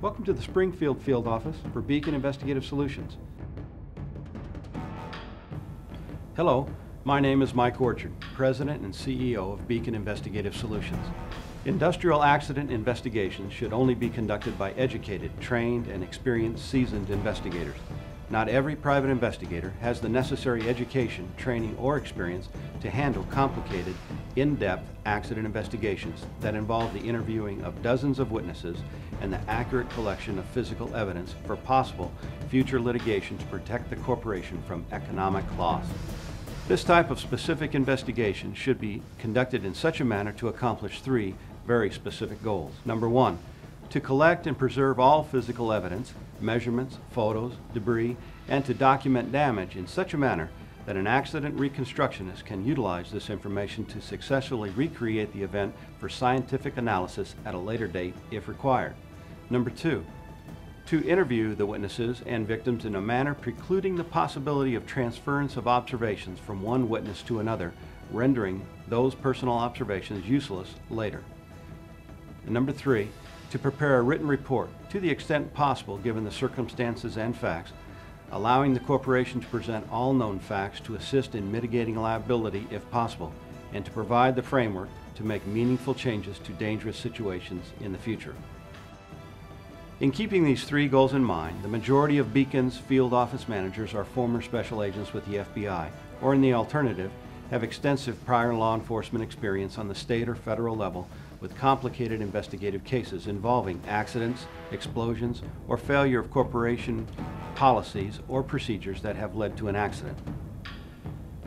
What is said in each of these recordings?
Welcome to the Springfield Field Office for Beacon Investigative Solutions. Hello, my name is Mike Orchard, President and CEO of Beacon Investigative Solutions. Industrial accident investigations should only be conducted by educated, trained, and experienced seasoned investigators. Not every private investigator has the necessary education, training, or experience to handle complicated, in-depth accident investigations that involve the interviewing of dozens of witnesses and the accurate collection of physical evidence for possible future litigation to protect the corporation from economic loss. This type of specific investigation should be conducted in such a manner to accomplish three very specific goals. Number one, to collect and preserve all physical evidence, measurements, photos, debris, and to document damage in such a manner that an accident reconstructionist can utilize this information to successfully recreate the event for scientific analysis at a later date if required. Number two, to interview the witnesses and victims in a manner precluding the possibility of transference of observations from one witness to another, rendering those personal observations useless later. And number three, to prepare a written report to the extent possible given the circumstances and facts, allowing the corporation to present all known facts to assist in mitigating liability if possible, and to provide the framework to make meaningful changes to dangerous situations in the future. In keeping these three goals in mind, the majority of Beacon's field office managers are former special agents with the FBI, or in the alternative, have extensive prior law enforcement experience on the state or federal level with complicated investigative cases involving accidents, explosions, or failure of corporation policies or procedures that have led to an accident.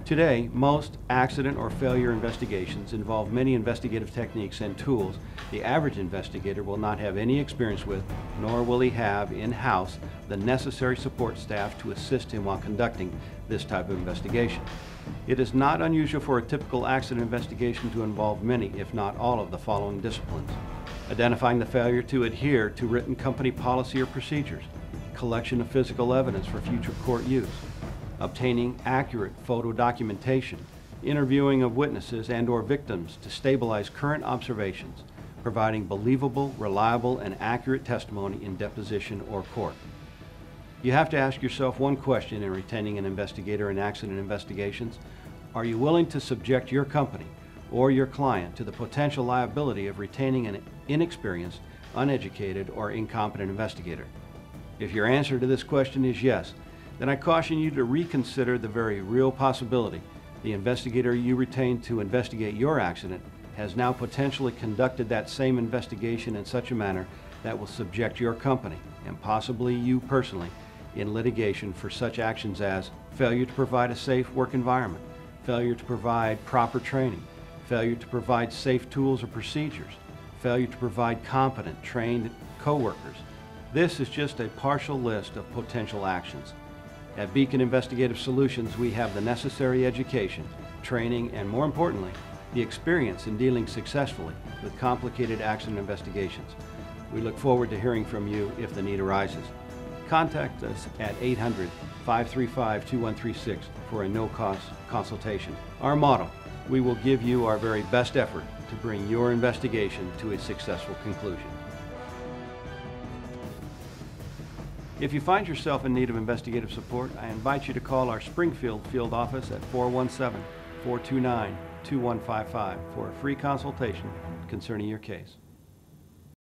Today, most accident or failure investigations involve many investigative techniques and tools the average investigator will not have any experience with, nor will he have in-house the necessary support staff to assist him while conducting this type of investigation. It is not unusual for a typical accident investigation to involve many, if not all, of the following disciplines: identifying the failure to adhere to written company policy or procedures, collection of physical evidence for future court use, obtaining accurate photo documentation, interviewing of witnesses and/or victims to stabilize current observations, providing believable, reliable, and accurate testimony in deposition or court. You have to ask yourself one question in retaining an investigator in accident investigations: are you willing to subject your company or your client to the potential liability of retaining an inexperienced, uneducated, or incompetent investigator? If your answer to this question is yes, then I caution you to reconsider the very real possibility the investigator you retained to investigate your accident has now potentially conducted that same investigation in such a manner that will subject your company, and possibly you personally, in litigation for such actions as failure to provide a safe work environment, failure to provide proper training, failure to provide safe tools or procedures, failure to provide competent, trained co-workers. This is just a partial list of potential actions. At Beacon Investigative Solutions, we have the necessary education, training, and more importantly, the experience in dealing successfully with complicated accident investigations. We look forward to hearing from you if the need arises. Contact us at 800-535-2136 for a no-cost consultation. Our motto: we will give you our very best effort to bring your investigation to a successful conclusion. If you find yourself in need of investigative support, I invite you to call our Springfield Field Office at 417-429-2155 for a free consultation concerning your case.